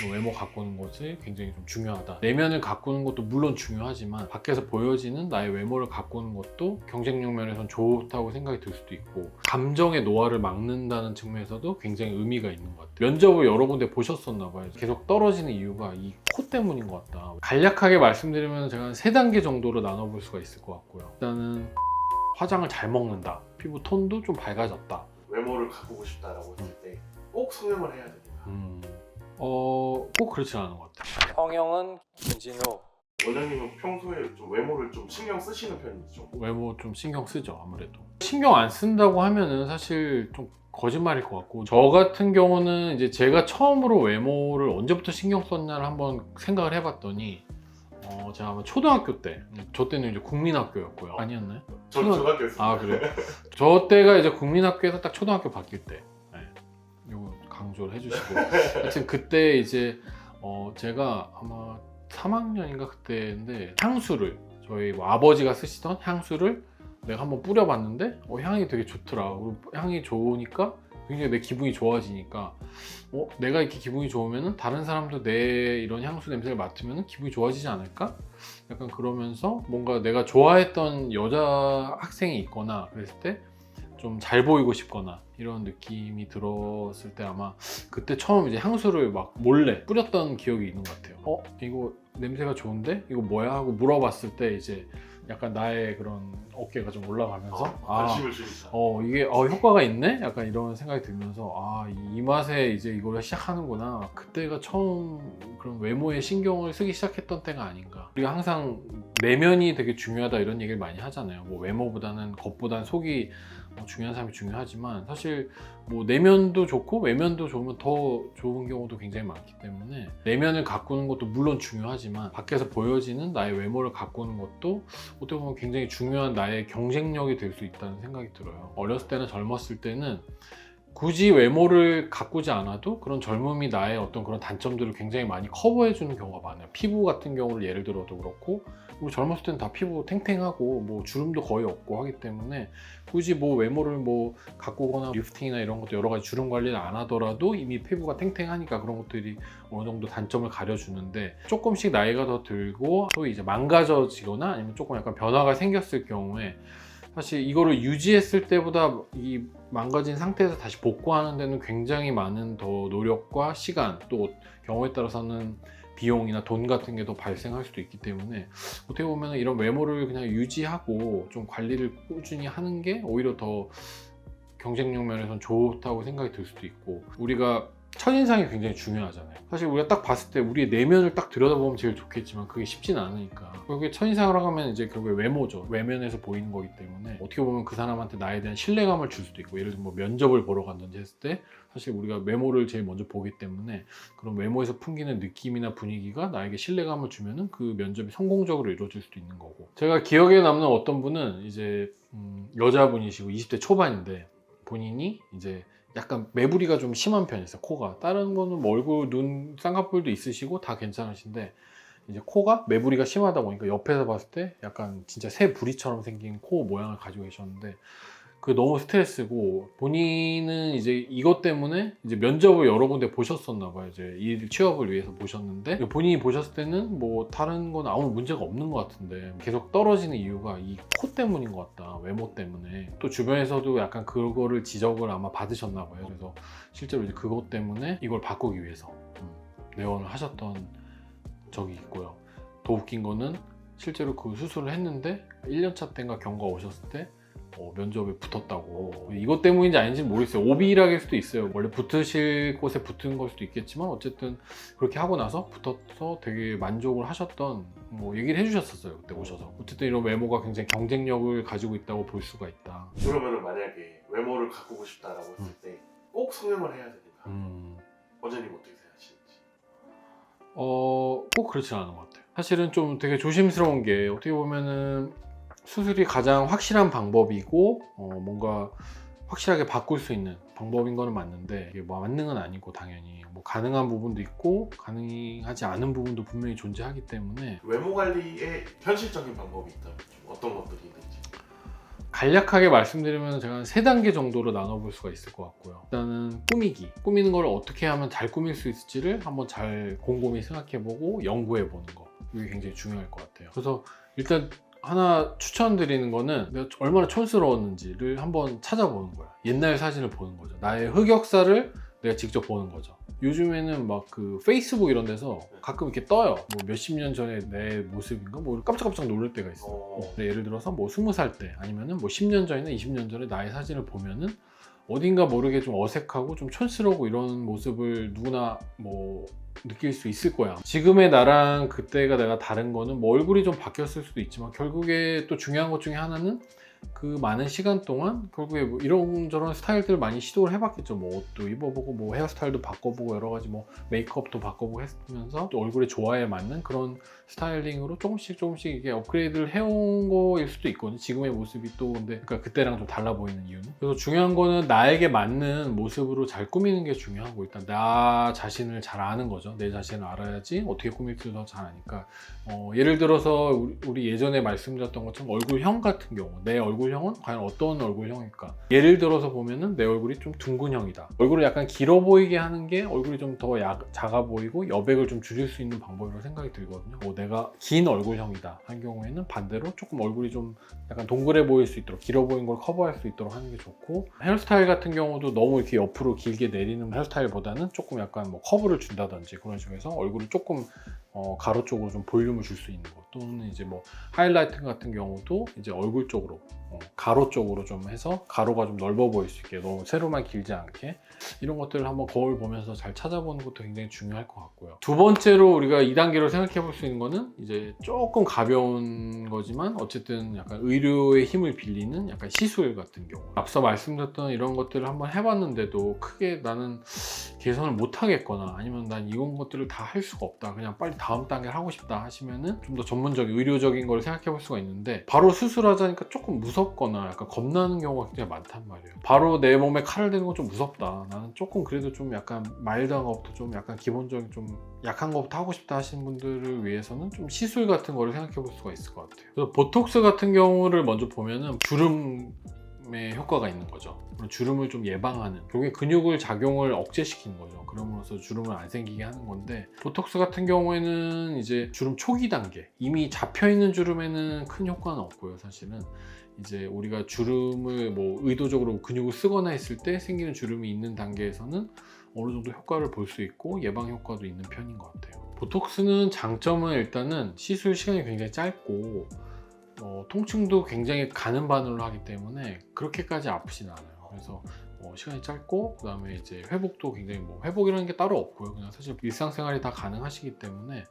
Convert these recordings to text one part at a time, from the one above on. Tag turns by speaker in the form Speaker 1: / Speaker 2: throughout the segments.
Speaker 1: 외모 가꾸는 것이 굉장히 좀 중요하다. 내면을 가꾸는 것도 물론 중요하지만 밖에서 보여지는 나의 외모를 가꾸는 것도 경쟁력 면에서는 좋다고 생각이 들 수도 있고, 감정의 노화를 막는다는 측면에서도 굉장히 의미가 있는 것 같아요. 면접을 여러 군데 보셨었나 봐요. 계속 떨어지는 이유가 이 코 때문인 것 같다. 간략하게 말씀드리면 제가 한 3단계 정도로 나눠볼 수가 있을 것 같고요. 일단은 화장을 잘 먹는다, 피부 톤도 좀 밝아졌다.
Speaker 2: 외모를 가꾸고 싶다라고 했을 때 꼭 성형을 해야 됩니다.
Speaker 1: 꼭 그렇지 않은 것 같아요. 성형은 김진우.
Speaker 2: 원장님은 평소에 좀 외모를 좀 신경 쓰시는 편이죠?
Speaker 1: 외모 좀 신경 쓰죠. 아무래도 신경 안 쓴다고 하면은 사실 좀 거짓말일 것 같고, 저 같은 경우는 이제 제가 처음으로 외모를 언제부터 신경 썼냐를 한번 생각을 해봤더니 제가 아마 초등학교 때, 저 때는 이제 국민학교였고요. 아니었나요?
Speaker 2: 저 중학교였습니다.
Speaker 1: 아, 그래요? 저 때가 이제 국민학교에서 딱 초등학교 바뀔 때, 네. 이거 강조를 해주시고 하여튼 그때 이제 제가 아마 3학년인가 그때인데, 향수를 저희 뭐 아버지가 쓰시던 향수를 내가 한번 뿌려봤는데 향이 되게 좋더라. 그리고 향이 좋으니까 굉장히 내 기분이 좋아지니까 내가 이렇게 기분이 좋으면 다른 사람도 내 이런 향수 냄새를 맡으면 기분이 좋아지지 않을까? 약간 그러면서 뭔가 내가 좋아했던 여자 학생이 있거나 그랬을 때 좀 잘 보이고 싶거나 이런 느낌이 들었을 때, 아마 그때 처음 이제 향수를 막 몰래 뿌렸던 기억이 있는 것 같아요. 이거 냄새가 좋은데? 이거 뭐야? 하고 물어봤을 때 이제 약간 나의 그런 어깨가 좀 올라가면서
Speaker 2: 관심을 주니까.
Speaker 1: 이게 효과가 있네? 약간 이런 생각이 들면서 이 맛에 이제 이걸 시작하는구나. 그때가 처음 그런 외모에 신경을 쓰기 시작했던 때가 아닌가. 우리가 항상 내면이 되게 중요하다 이런 얘기를 많이 하잖아요. 뭐 외모보다는 겉보다는 속이 중요한 사람이 중요하지만, 사실 뭐 내면도 좋고 외면도 좋으면 더 좋은 경우도 굉장히 많기 때문에 내면을 가꾸는 것도 물론 중요하지만 밖에서 보여지는 나의 외모를 가꾸는 것도 어떻게 보면 굉장히 중요한 나의 경쟁력이 될 수 있다는 생각이 들어요. 어렸을 때나 젊었을 때는 굳이 외모를 가꾸지 않아도 그런 젊음이 나의 어떤 그런 단점들을 굉장히 많이 커버해 주는 경우가 많아요. 피부 같은 경우를 예를 들어도 그렇고, 우리 젊었을 때는 다 피부 탱탱하고 뭐 주름도 거의 없고 하기 때문에 굳이 뭐 외모를 뭐 가꾸거나 리프팅이나 이런 것도 여러 가지 주름 관리를 안 하더라도 이미 피부가 탱탱하니까 그런 것들이 어느 정도 단점을 가려주는데, 조금씩 나이가 더 들고 또 이제 망가져지거나 아니면 조금 약간 변화가 생겼을 경우에 사실 이거를 유지했을 때보다 이 망가진 상태에서 다시 복구하는 데는 굉장히 많은 더 노력과 시간, 또 경우에 따라서는 비용이나 돈 같은 게 더 발생할 수도 있기 때문에 어떻게 보면 이런 외모를 그냥 유지하고 좀 관리를 꾸준히 하는 게 오히려 더 경쟁력 면에서는 좋다고 생각이 들 수도 있고, 우리가 첫인상이 굉장히 중요하잖아요. 사실 우리가 딱 봤을 때 우리의 내면을 딱 들여다보면 제일 좋겠지만 그게 쉽진 않으니까 결국에 첫인상이라고 하면 이제 결국에 외모죠. 외면에서 보이는 거기 때문에 어떻게 보면 그 사람한테 나에 대한 신뢰감을 줄 수도 있고, 예를 들면 뭐 면접을 보러 갔는지 했을 때 사실 우리가 외모를 제일 먼저 보기 때문에 그런 외모에서 풍기는 느낌이나 분위기가 나에게 신뢰감을 주면은 그 면접이 성공적으로 이루어질 수도 있는 거고. 제가 기억에 남는 어떤 분은 이제 여자분이시고 20대 초반인데 본인이 이제 약간 매부리가 좀 심한 편이었어요. 코가. 다른 거는 뭐 얼굴, 눈, 쌍꺼풀도 있으시고 다 괜찮으신데 이제 코가 매부리가 심하다 보니까 옆에서 봤을 때 약간 진짜 새 부리처럼 생긴 코 모양을 가지고 계셨는데, 그게 너무 스트레스고, 본인은 이제 이것 때문에 이제 면접을 여러 군데 보셨었나 봐요. 이제 일 취업을 위해서 보셨는데 본인이 보셨을 때는 뭐 다른 건 아무 문제가 없는 것 같은데 계속 떨어지는 이유가 이 코 때문인 것 같다. 외모 때문에. 또 주변에서도 약간 그거를 지적을 아마 받으셨나 봐요. 그래서 실제로 이제 그것 때문에 이걸 바꾸기 위해서 내원을 하셨던 적이 있고요. 더 웃긴 거는 실제로 그 수술을 했는데 1년차 때인가 경과 오셨을 때 면접에 붙었다고. 이것 때문인지 아닌지 모르겠어요. 오비락일 수도 있어요. 원래 붙으실 곳에 붙은 걸 수도 있겠지만 어쨌든 그렇게 하고 나서 붙어서 되게 만족을 하셨던 뭐 얘기를 해주셨었어요. 그때 오셔서. 어쨌든 이런 외모가 굉장히 경쟁력을 가지고 있다고 볼 수가 있다.
Speaker 2: 그러면은 만약에 외모를 가꾸고 싶다라고 했을 때 꼭 성형을 해야 됩니다. 원장님 어떻게 생각하시는지?
Speaker 1: 꼭 그렇지 않은 것 같아요. 사실은 좀 되게 조심스러운 게, 어떻게 보면은 수술이 가장 확실한 방법이고 뭔가 확실하게 바꿀 수 있는 방법인 거는 맞는데, 이게 뭐 만능은 아니고 당연히 뭐 가능한 부분도 있고 가능하지 않은 부분도 분명히 존재하기 때문에
Speaker 2: 외모 관리에 현실적인 방법이 있다면 좀 어떤 것들이 있는지?
Speaker 1: 간략하게 말씀드리면 제가 한 3단계 정도로 나눠볼 수가 있을 것 같고요. 일단은 꾸미기. 꾸미는 걸 어떻게 하면 잘 꾸밀 수 있을지를 한번 잘 곰곰이 생각해보고 연구해보는 거. 이게 굉장히 중요할 것 같아요. 그래서 일단 하나 추천드리는 거는 내가 얼마나 촌스러웠는지를 한번 찾아보는 거야. 옛날 사진을 보는 거죠. 나의 흑역사를 내가 직접 보는 거죠. 요즘에는 막 그 페이스북 이런 데서 가끔 이렇게 떠요. 뭐 몇십 년 전에 내 모습인가? 뭐 깜짝깜짝 놀랄 때가 있어. 예를 들어서 뭐 20살 때 아니면은 뭐 10년 전이나 20년 전에 나의 사진을 보면은 어딘가 모르게 좀 어색하고 좀 촌스러우고 이런 모습을 누구나 뭐 느낄 수 있을 거야. 지금의 나랑 그때가 내가 다른 거는 뭐 얼굴이 좀 바뀌었을 수도 있지만 결국에 또 중요한 것 중에 하나는 그 많은 시간 동안 결국에 뭐 이런저런 스타일들을 많이 시도를 해봤겠죠. 뭐 옷도 입어보고 뭐 헤어스타일도 바꿔보고 여러 가지 뭐 메이크업도 바꿔보고 했으면서 또 얼굴의 조화에 맞는 그런 스타일링으로 조금씩 이게 업그레이드를 해온 거일 수도 있거든요. 지금의 모습이 또 근데 그러니까 그때랑 좀 달라 보이는 이유는. 그래서 중요한 거는 나에게 맞는 모습으로 잘 꾸미는 게 중요하고 일단 나 자신을 잘 아는 거죠. 내 자신을 알아야지 어떻게 꾸밀지도 더 잘 아니까. 예를 들어서 우리 예전에 말씀드렸던 것처럼 얼굴형 같은 경우 내 얼굴형은 과연 어떤 얼굴형일까? 예를 들어서 보면은 내 얼굴이 좀 둥근형이다. 얼굴을 약간 길어 보이게 하는 게 얼굴이 좀 더 작아 보이고 여백을 좀 줄일 수 있는 방법이라고 생각이 들거든요. 내가 긴 얼굴형이다 한 경우에는 반대로 조금 얼굴이 좀 약간 동그래 보일 수 있도록 길어 보이는 걸 커버할 수 있도록 하는 게 좋고 헤어스타일 같은 경우도 너무 이렇게 옆으로 길게 내리는 헤어스타일보다는 조금 약간 뭐 커브를 준다든지 그런 식으로 해서 얼굴을 조금 가로 쪽으로 좀 볼륨을 줄 수 있는 것 또는 이제 뭐 하이라이트 같은 경우도 이제 얼굴 쪽으로 가로 쪽으로 좀 해서 가로가 좀 넓어 보일 수 있게 너무 세로만 길지 않게 이런 것들을 한번 거울 보면서 잘 찾아보는 것도 굉장히 중요할 것 같고요. 두 번째로 우리가 2단계로 생각해 볼 수 있는 거는 이제 조금 가벼운 거지만 어쨌든 약간 의료의 힘을 빌리는 약간 시술 같은 경우 앞서 말씀드렸던 이런 것들을 한번 해봤는데도 크게 나는 개선을 못 하겠거나 아니면 난 이런 것들을 다 할 수가 없다 그냥 빨리 다음 단계를 하고 싶다 하시면은 좀 더 전문적인 의료적인 걸 생각해 볼 수가 있는데 바로 수술하자니까 조금 무섭거나 약간 겁나는 경우가 굉장히 많단 말이에요. 바로 내 몸에 칼을 대는 건 좀 무섭다. 나는 조금 그래도 좀 약간 마일드한 것부터 좀 약간 기본적인 좀 약한 것부터 하고 싶다 하시는 분들을 위해서는 좀 시술 같은 거를 생각해 볼 수가 있을 것 같아요. 그래서 보톡스 같은 경우를 먼저 보면은 주름에 효과가 있는 거죠. 주름을 좀 예방하는 결국에 근육을 작용을 억제시키는 거죠. 그러면서 주름을 안 생기게 하는 건데 보톡스 같은 경우에는 이제 주름 초기 단계 이미 잡혀있는 주름에는 큰 효과는 없고요. 사실은 이제 우리가 주름을 뭐 의도적으로 근육을 쓰거나 했을 때 생기는 주름이 있는 단계에서는 어느 정도 효과를 볼 수 있고 예방 효과도 있는 편인 것 같아요. 보톡스는 장점은 일단은 시술 시간이 굉장히 짧고 통증도 굉장히 가는 바늘로 하기 때문에 그렇게까지 아프진 않아요. 그래서 시간이 짧고 그 다음에 이제 회복도 굉장히 뭐 회복이라는 게 따로 없고요. 그냥 사실 일상생활이 다 가능하시기 때문에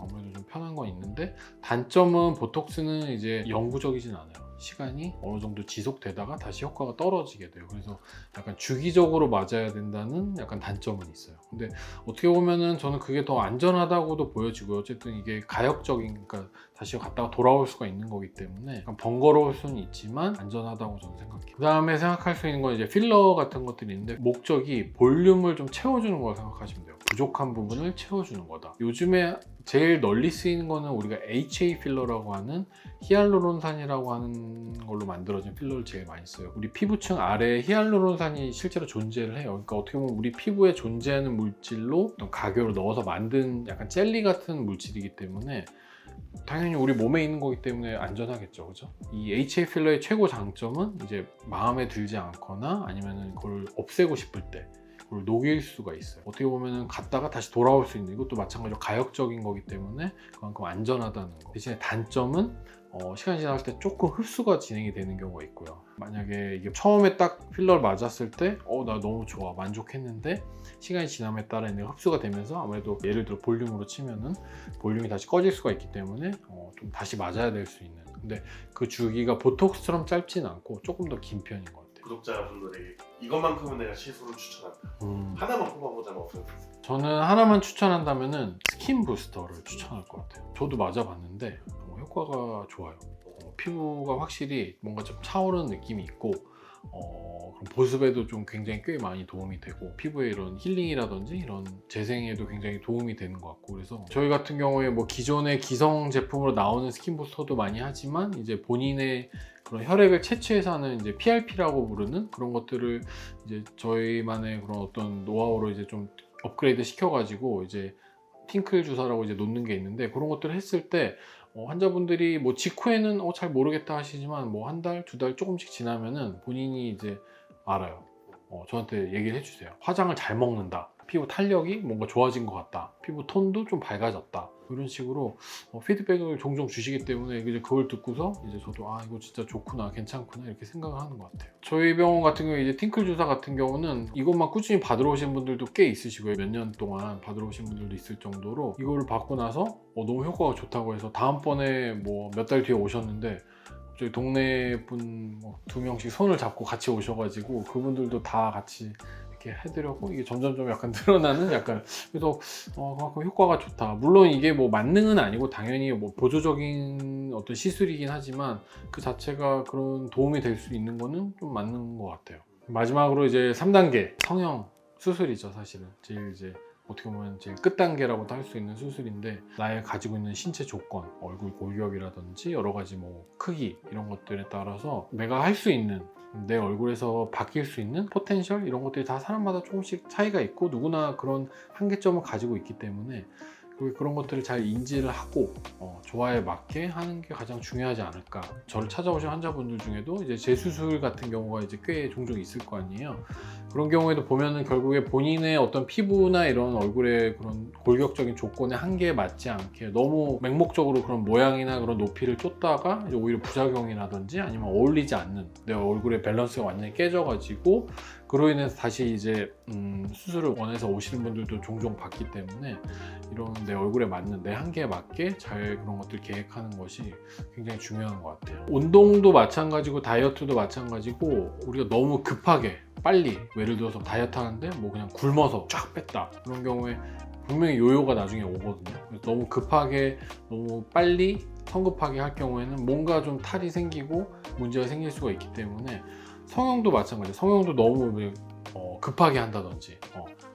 Speaker 1: 아무래도 좀 편한 건 있는데 단점은 보톡스는 이제 영구적이진 않아요. 시간이 어느 정도 지속되다가 다시 효과가 떨어지게 돼요. 그래서 약간 주기적으로 맞아야 된다는 약간 단점은 있어요. 근데 어떻게 보면은 저는 그게 더 안전하다고도 보여지고요. 어쨌든 이게 가역적인, 그러니까 다시 갔다가 돌아올 수가 있는 거기 때문에 약간 번거로울 수는 있지만 안전하다고 저는 생각해요. 그 다음에 생각할 수 있는 건 이제 필러 같은 것들이 있는데 목적이 볼륨을 좀 채워주는 거라고 생각하시면 돼요. 부족한 부분을 채워주는 거다. 요즘에 제일 널리 쓰이는 거는 우리가 HA 필러라고 하는 히알루론산이라고 하는 걸로 만들어진 필러를 제일 많이 써요. 우리 피부층 아래에 히알루론산이 실제로 존재를 해요. 그러니까 어떻게 보면 우리 피부에 존재하는 물질로 어떤 가교를 넣어서 만든 약간 젤리 같은 물질이기 때문에 당연히 우리 몸에 있는 거기 때문에 안전하겠죠, 그죠? 이 HA 필러의 최고 장점은 이제 마음에 들지 않거나 아니면 그걸 없애고 싶을 때 그걸 녹일 수가 있어요. 어떻게 보면은 갔다가 다시 돌아올 수 있는, 이것도 마찬가지로 가역적인 거기 때문에 그만큼 안전하다는 거. 대신에 단점은 시간이 지날 때 조금 흡수가 진행이 되는 경우가 있고요. 만약에 이게 처음에 딱 필러를 맞았을 때 나 너무 좋아 만족했는데 시간이 지남에 따라 흡수가 되면서 아무래도 예를 들어 볼륨으로 치면은 볼륨이 다시 꺼질 수가 있기 때문에 좀 다시 맞아야 될 수 있는, 근데 그 주기가 보톡스처럼 짧지는 않고 조금 더 긴 편인 것 같아요.
Speaker 2: 구독자분들에게 이것만큼은 내가 시술을 추천한다. 하나만 뽑아보자면 어떤 거 있어요?
Speaker 1: 저는 하나만 추천한다면은 스킨 부스터를 추천할 것 같아요. 저도 맞아봤는데 효과가 좋아요. 피부가 확실히 뭔가 좀 차오르는 느낌이 있고 그런 보습에도 좀 굉장히 꽤 많이 도움이 되고 피부에 이런 힐링이라든지 이런 재생에도 굉장히 도움이 되는 것 같고 그래서 저희 같은 경우에 뭐 기존의 기성 제품으로 나오는 스킨 부스터도 많이 하지만 이제 본인의 그런 혈액을 채취해서 하는 이제 PRP라고 부르는 그런 것들을 이제 저희만의 그런 어떤 노하우로 이제 좀 업그레이드 시켜가지고 이제 팅클 주사라고 이제 놓는 게 있는데 그런 것들을 했을 때 환자분들이 뭐 직후에는 잘 모르겠다 하시지만 뭐 한 달, 두 달 조금씩 지나면은 본인이 이제 알아요. 저한테 얘기를 해주세요. 화장을 잘 먹는다. 피부 탄력이 뭔가 좋아진 것 같다. 피부 톤도 좀 밝아졌다. 이런 식으로 피드백을 종종 주시기 때문에 이제 그걸 듣고서 이제 저도 이거 진짜 좋구나, 괜찮구나 이렇게 생각을 하는 것 같아요. 저희 병원 같은 경우에 이제 팅클 주사 같은 경우는 이것만 꾸준히 받으러 오신 분들도 꽤 있으시고요. 몇 년 동안 받으러 오신 분들도 있을 정도로 이거를 받고 나서 너무 효과가 좋다고 해서 다음번에 뭐 몇 달 뒤에 오셨는데 저희 동네 분 2명씩 손을 잡고 같이 오셔가지고 그분들도 다 같이 이렇게 해드렸고 이게 점점 좀 약간 늘어나는 약간 그래서 그만큼 효과가 좋다. 물론 이게 뭐 만능은 아니고 당연히 뭐 보조적인 어떤 시술이긴 하지만 그 자체가 그런 도움이 될 수 있는 거는 좀 맞는 것 같아요. 마지막으로 이제 3단계 성형 수술이죠. 사실은 제일 이제 어떻게 보면 제일 끝단계라고도 할 수 있는 수술인데 나의 가지고 있는 신체 조건, 얼굴 골격이라든지 여러 가지 뭐 크기 이런 것들에 따라서 내가 할 수 있는 내 얼굴에서 바뀔 수 있는 포텐셜 이런 것들이 다 사람마다 조금씩 차이가 있고 누구나 그런 한계점을 가지고 있기 때문에 그런 것들을 잘 인지를 하고 조화에 맞게 하는 게 가장 중요하지 않을까. 저를 찾아오신 환자분들 중에도 이제 재수술 같은 경우가 이제 꽤 종종 있을 거 아니에요. 그런 경우에도 보면은 결국에 본인의 어떤 피부나 이런 얼굴의 그런 골격적인 조건에 한계에 맞지 않게 너무 맹목적으로 그런 모양이나 그런 높이를 쫓다가 이제 오히려 부작용이라든지 아니면 어울리지 않는 내 얼굴의 밸런스가 완전히 깨져가지고 그로 인해서 다시 이제 수술을 원해서 오시는 분들도 종종 봤기 때문에 이런 내 얼굴에 맞는 내 한계에 맞게 잘 그런 것들 계획하는 것이 굉장히 중요한 것 같아요. 운동도 마찬가지고 다이어트도 마찬가지고 우리가 너무 급하게 빨리 예를 들어서 다이어트 하는데 뭐 그냥 굶어서 쫙 뺐다 그런 경우에 분명히 요요가 나중에 오거든요. 그래서 너무 급하게 너무 빨리 성급하게 할 경우에는 뭔가 좀 탈이 생기고 문제가 생길 수가 있기 때문에 성형도 마찬가지예요. 성형도 너무 급하게 한다든지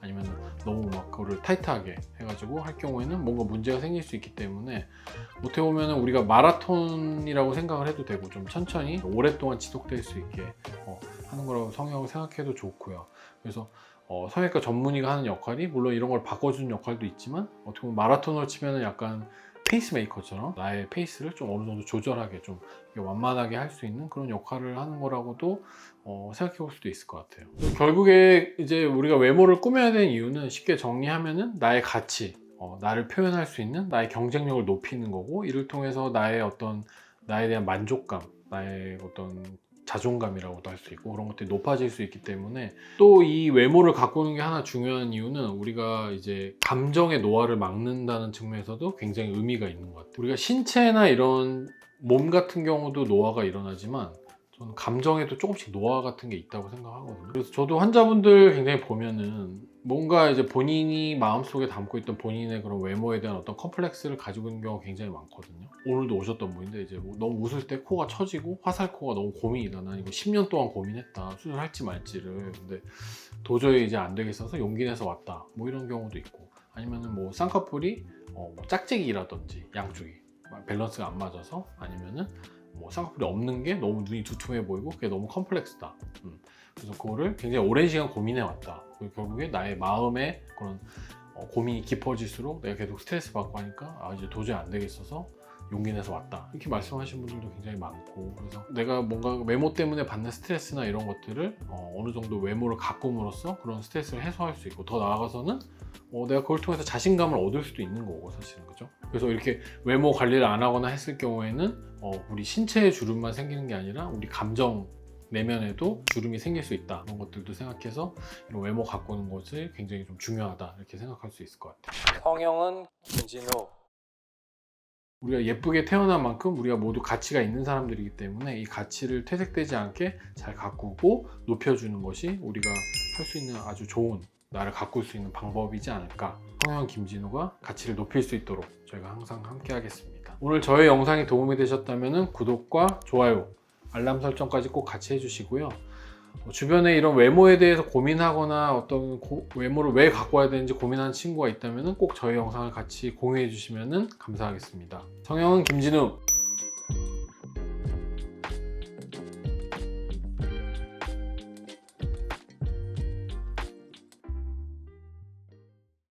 Speaker 1: 아니면 너무 막 그거를 타이트하게 해가지고 할 경우에는 뭔가 문제가 생길 수 있기 때문에 어떻게 보면 우리가 마라톤이라고 생각을 해도 되고 좀 천천히 오랫동안 지속될 수 있게 하는 거라고 성형을 생각해도 좋고요. 그래서 성형외과 전문의가 하는 역할이 물론 이런 걸 바꿔주는 역할도 있지만 어떻게 보면 마라톤으로 치면은 약간 페이스메이커처럼 나의 페이스를 좀 어느 정도 조절하게 좀 완만하게 할 수 있는 그런 역할을 하는 거라고도 생각해 볼 수도 있을 것 같아요. 결국에 이제 우리가 외모를 꾸며야 되는 이유는 쉽게 정리하면은 나의 가치, 나를 표현할 수 있는 나의 경쟁력을 높이는 거고 이를 통해서 나에 대한 만족감, 나의 어떤 자존감이라고도 할 수 있고 그런 것들이 높아질 수 있기 때문에 또 이 외모를 가꾸는 게 하나 중요한 이유는 우리가 이제 감정의 노화를 막는다는 측면에서도 굉장히 의미가 있는 것 같아요. 우리가 신체나 이런 몸 같은 경우도 노화가 일어나지만 저는 감정에도 조금씩 노화 같은 게 있다고 생각하거든요. 그래서 저도 환자분들 굉장히 보면은 뭔가 이제 본인이 마음속에 담고 있던 본인의 그런 외모에 대한 어떤 컴플렉스를 가지고 있는 경우가 굉장히 많거든요. 오늘도 오셨던 분인데 이제 뭐 너무 웃을 때 코가 처지고 화살코가 너무 고민이다. 난 이거 10년 동안 고민했다. 수술할지 말지를. 근데 도저히 이제 안 되겠어서 용기 내서 왔다. 뭐 이런 경우도 있고 아니면은 뭐 쌍꺼풀이 뭐 짝짝이라든지 양쪽이 밸런스가 안 맞아서 아니면은 뭐 쌍꺼풀이 없는 게 너무 눈이 두툼해 보이고 그게 너무 컴플렉스다. 그래서 그거를 굉장히 오랜 시간 고민해 왔다. 결국에 나의 마음에 그런 고민이 깊어질수록 내가 계속 스트레스 받고 하니까 이제 도저히 안 되겠어서 용기 내서 왔다. 이렇게 말씀하시는 분들도 굉장히 많고 그래서 내가 뭔가 외모 때문에 받는 스트레스나 이런 것들을 어느 정도 외모를 가꿈으로써 그런 스트레스를 해소할 수 있고 더 나아가서는 내가 그걸 통해서 자신감을 얻을 수도 있는 거고 사실은 그죠? 그래서 이렇게 외모 관리를 안 하거나 했을 경우에는 우리 신체에 주름만 생기는 게 아니라 우리 감정 내면에도 주름이 생길 수 있다. 그런 것들도 생각해서 이런 외모 가꾸는 것이 굉장히 좀 중요하다 이렇게 생각할 수 있을 것 같아요.
Speaker 3: 성형은 김진우.
Speaker 1: 우리가 예쁘게 태어난 만큼 우리가 모두 가치가 있는 사람들이기 때문에 이 가치를 퇴색되지 않게 잘 가꾸고 높여주는 것이 우리가 할 수 있는 아주 좋은 나를 가꿀 수 있는 방법이지 않을까. 성형 김진우가 가치를 높일 수 있도록 저희가 항상 함께 하겠습니다. 오늘 저의 영상이 도움이 되셨다면 구독과 좋아요, 알람 설정까지 꼭 같이 해주시고요. 주변에 이런 외모에 대해서 고민하거나 어떤 외모를 왜 갖고 와야 되는지 고민하는 친구가 있다면 꼭 저희 영상을 같이 공유해 주시면 감사하겠습니다. 성형은 김진우.